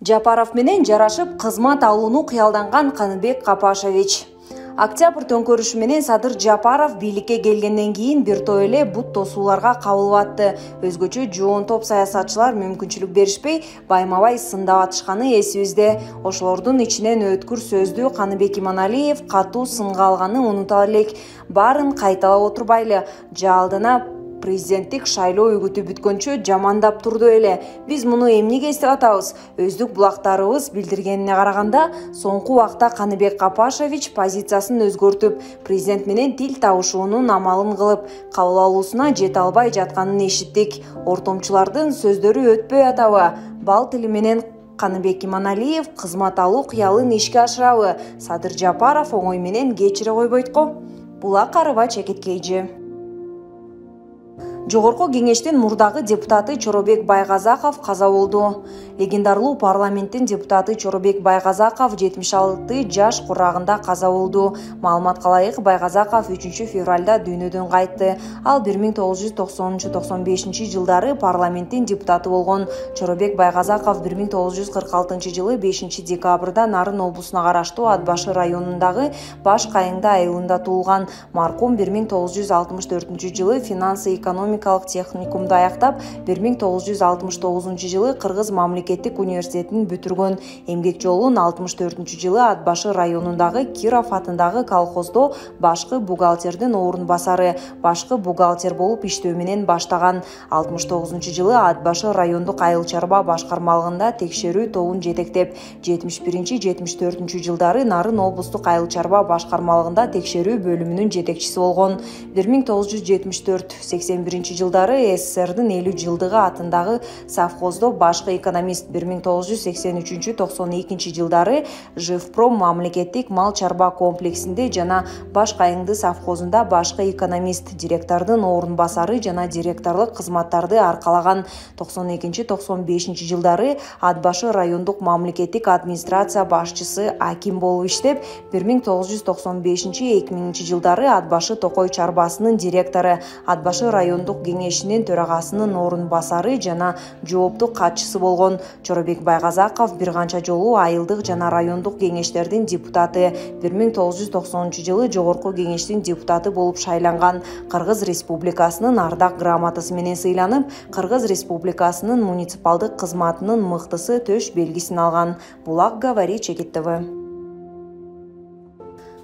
Жапаров менен жарашып кызмат алууну кыялданган Каныбек Капашевич. Октябрь төңкөрүшү менен Садыр Жапаров бийликке келгенден кийин бир топ эле бут тосууларга кабыл атты. Өзгөчө жоон топ саясатчылар мүмкүнчүлүк беришпей, байма-бай сындап атышканы эсибизде. Ошолордун ичинен өткүр сөздүү Каныбек Иманалиев катуу сынга алганын унута элек. Баарын кайталап отурбайлы. Жалдына президенттик шайлоо үгүтү бүткөнчө жамандап турду эле. Биз муну эмнеге эстеп атабыз? Өздүк булактарыбыз билдиргенине караганда, соңку убакта Каныбек Капашевич позициясын өзгөртүп, президент менен тил табышуунун амалын кылып, кабыл алуусуна жете албай жатканын эшиттик. Ортомчулардын сөздөрү өтпөй атабы? Бал тили менен Каныбек Иманалиев кызмат алуу кыялын ишке ашырабы? Садыр Жапаров оңой менен кечире койбойт-го. Булак Арыба Чекиткейжи. Жогорку кеңештин мурдагы депутаты Чоробек Байгазаков каза болду. Легендарлуу парламенттин депутаты Чоробек Байгазаков 76 жаш курагында каза болду. Маалыматка ылайык, Байгазаков 3 февралда дүйнөдөн кайтты. Ал 1990-95 жылдары парламенттин депутаты болгон. Чоробек Байгазаков 1946 жылы 5 декабрда Нарын облусуна караштуу Атбашы районундагы Баш Кайыңды айылында туулган. Маркум 1964 жылы финансы-экономикалык техникумду аяктап, 1969 жылы Кыргыз мамлекеттик университетин бүтүргөн. Эмгек жолун 64 жылы Атбашы районундагы Киров атындагы колхоздо башкы бухгалтердин орун басары, башкы бухгалтер болуп иштөө менен баштаган. 69 жылы Атбашы райондук айыл чарба башкармалыгында текшерүү тобун жетектеп, 71-74 жылдары Нарын облустук айыл чарба башкармалыгында текшерүү бөлүмүнүн жетекчиси болгон. 1974-81 жылдары СССРдин 50 жылдыгы атындагы совхоздо башкы экономист, 1983-92 жылдары Живпром мамлекеттик мал чарба комплексинде жана Баш Кайыңды совхозунда башкы экономист, директордун орун басары жана директорлук кызматтарды аркалаган. 92-95 жылдары Атбашы райондук мамлекеттик администрация башчысы аким болуп иштеп, 1995-2000 жылдары Атбашы Токой чарбасынын директору, Атбашы райондук кеңешинин төрагасынын орун басары жана жооптуу катчысы болгон. Чоробек Байгазаков бир канча жолу айылдык жана райондук кеңештердин депутаты, 1990 жылы жогорку кеңештин депутаты болуп шайланган. Кыргыз Республикасынын ардак грамотасы менен сыйланып, Кыргыз Республикасынын муниципалдык кызматынын мыктысы төш белгисин алган. Булак Говори Чекиттеви.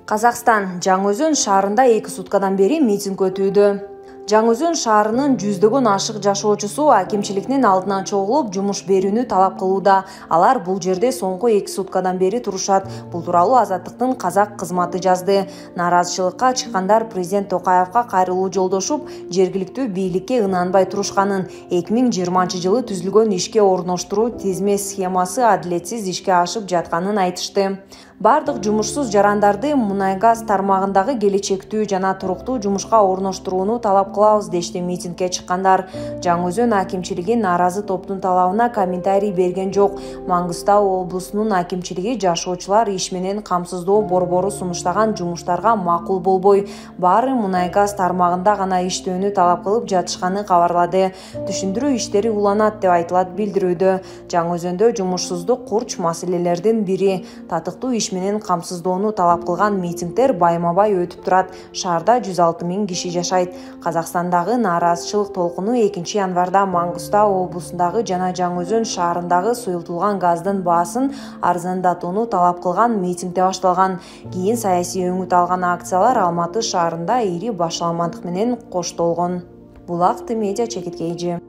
Казакстан Жаңы-Өзөн шаарында 2 суткадан бери митинг өтүүдө. Жаңы-Өзөн шаарынын жүздөгөн ашык жашоочусу акимчиликтин алдынан чогулуп жумуш берүүнү талап кылууда. Алар бул жерде соңку 2 суткадан бери турушат. Бул тууралуу Азаттыктын казак кызматы жазды. Нааразычылыкка чыккандар президент Токаевка кайрылуу жолдошуп, жергиликтүү бийликке ынанбай турушканын, 2020 жылы түзүлгөн ишке орноштуруу тизме схемасы адилетсиз ишке ашып жатканын айтышты. Бардык жумушсуз жарандарды мунай-газ тармагындагы келечектүү жана туруктуу жумушка орноштурууну талап кылабыз дешти митингге чыккандар. Жаңы-Өзөн акимчилиги нааразы топтун талабына комментарий берген жок. Маңгыстау облусунун акимчилиги жашоочулар иш менен камсыздоо борбору сунуштаган жумуштарга макул болбой, баары мунай-газ тармагында гана иштөөнү талап кылып жатышканын кабарлады. Түшүндүрүү иштери уланат деп айтылат билдирүүдө. Жаңы-Өзөндө жумушсуздук курч маселелердин бири. Татыктуу менен камсыздоону талап кылган митингдер байма-бай өтүп турат. Шаарда 106 000 киши жашайт. Казакстандагы нааразычылык толкуну 2 январда Маңгыстау облусундагы жана Жаңы-Өзөн шаарындагы суюлтулган газдын баасын арзандатууну талап кылган митингде башталган. Кийин саясий өңүт алган акциялар Алматы шаарында ири башаламандык менен коштолгон. Булак Медиа Чекиткейжи.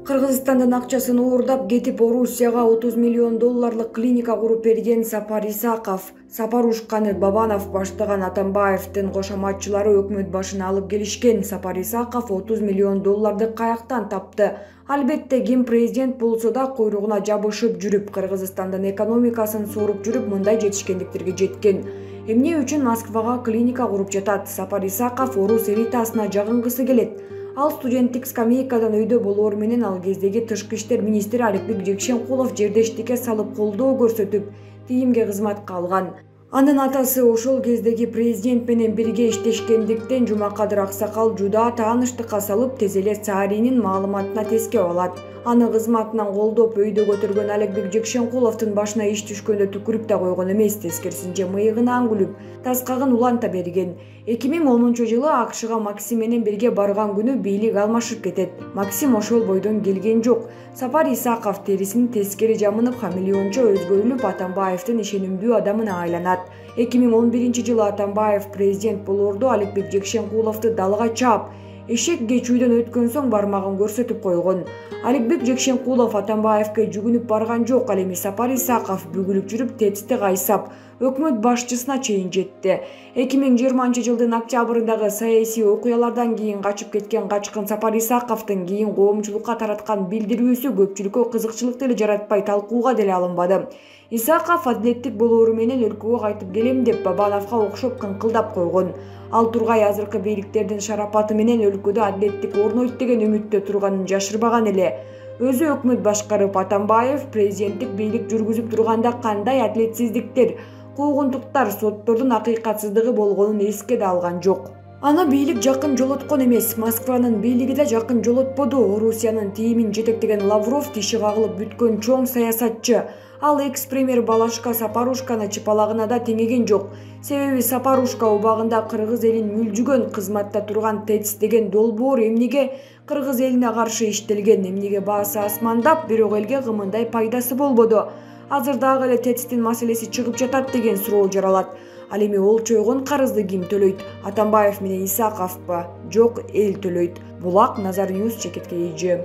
Кыргызстандын акчасын уурдап кетип Орусияга 30 миллион долларлык клиника куруп берген Сапар Исаков, Сапар Ушканы Бабанов баштаган Атамбаевдин кошоматчылары өкмөт башына алып келишкен. Сапар Исаков 30 миллион долларды каяктан тапты? Албетте, ким президент болсо да куйругуна жабышып жүрүп, Кыргызстандын экономикасын сууруп жүрүп, мындай жетишкендиктерге жеткен. Эмне үчүн Москвага клиника куруп жатат? Сапар Исаков орус элитасына жагынгысы келет. Ал студенттик скамейкадан өйдө болоор менен ал кездеги тышкы иштер министри Аликбек Жекшенкулов жердештикке салып колдоо көрсөтүп, тиимге кызматка алган. Анын атасы ошол кездеги президент менен бирге иштешкендиктен Жумакадыр Аксакал жуда тааныштыкка салып, тез эле Царинин маалыматына тескеп алат. Аны кызматынан колдоп өйдө көтөргөн Аликбек Жекшенкуловдун башына иш түшкөндө түкүрүп да койгон эмес, тескерисинче мыйыгынан күлүп, таскагын уланта берген. 2010-жылы АКШга Максим менен бирге барган күнү бийлик алмашып кетет. Максим ошол бойдон келген жок. Сапар Исаков терисин тескери жамынып, хамелеончо өзгөрүлүп, Атамбаевдин ишенимдүү адамына айланат. 2011-жылы Атамбаев президент болоордо Аликбек Жекшенкуловду далга чаап, эшек кечүүдөн өткөн соң бармагын көрсөтүп койгон. Аликбек Жекшенкулов Атамбаевге жүгүнүп барган жок, ал эми Сапар Исаков бүгүлүп жүрүп тетисти кайсап, өкмөт башчысына чейин жетти. 2020-жылдын октябрындагы саясий окуялардан кийин качып кеткен качкын Сапар Исаковдун кийин коомчулукка тараткан билдирүүсү көпчүлүккө кызыкчылык деле жаратпай, талкууга деле алынбады. Исаков адилеттик болоору менен өлкөгө кайтып келем деп Бабановго окшоп кыңкылдап койгон. Ал Тургай азыркы бийликтердин шарапаты менен өлкөдө адилеттик орнойт деген үмүттө турганын жашырбаган эле. Өзү өкмөт башкарып, Атамбаев президенттик бийлик жүргүзүп турганда кандай адилетсиздиктер, куугунтуктар, соттордун акыйкатсыздыгы болгонун эске да алган жок. Аны бийлик жакын жолоткон эмес, Москванын бийлиги да жакын жолотподу. Орусиянын тиимин жетектеген Лавров тиши кагылып бүткөн чоң саясатчы. Ал экс-премьер Балашка Сапарушканы чыпалагына да теңеген жок. Себеби Сапарушка убагында кыргыз элин мүлжүгөн, кызматта турган ТЭЦ деген долбоор эмнеге кыргыз элине каршы иштелген, эмнеге баасы асмандап, бирок элге кымындай пайдасы болбоду. Азыр дагы эле ТЭЦтин маселеси чыгып жатат деген суроо жаралат. Ал эми ол чойгон карызды ким төлөйт? Атамбаев менен Исаковпу? Жок, эл төлөйт. Булак, Назар Ньюс, Чекитке ИЖ.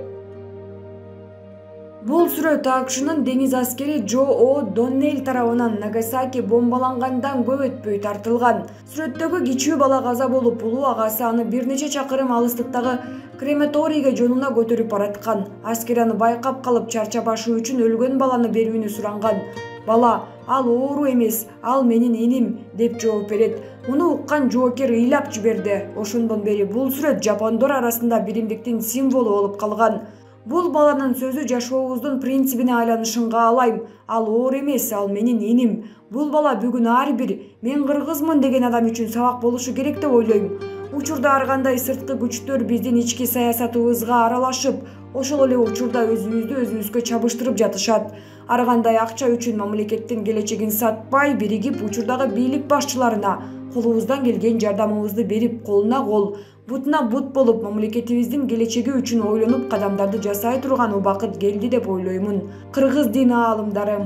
Бул сүрөт АКШнын деңиз аскери Джо О. Доннелл тарабынан Нагасаки бомбалангандан көп өтпөй тартылган. Сүрөттөгү кичүү бала каза болуп, улуу агасы аны бир нече чакырым алыстыктагы крематорийге жонуна көтөрүп бараткан. Аскер аны байкап калып, чарчабашы үчүн өлгөн баланы берүүнү суранган. Бала: "Ал оору эмес, ал менин иним" деп жооп берет. Муну уккан жоокер ыйлап жиберди. Ошондон бери бул сүрөт жапондор арасында биримдиктин символу болуп калган. Бул баланын сөзү жашообуздун принцибине айланышын каалайм. Ал оор эмес, ал менин иним. Бул бала бүгүн ар бир "мен кыргызмын" деген адам үчүн сабак болушу керек деп ойлойм. Учурда ар кандай сырткы күчтөр биздин ички саясатыбызга аралашып, ошол эле учурда өзүбүздү өзүбүзгө чабыштырып жатышат. Ар кандай акча үчүн мамлекеттин келечегин сатпай, биригип учурдагы бийлик башчыларына колубуздан келген жардамыбызды берип, колуна кол, бутуна бут болуп, мамлекетибиздин келечеги үчүн ойлонуп кадамдарды жасай турган убакыт келди деп ойлоймун. Кыргыз дин аалымдары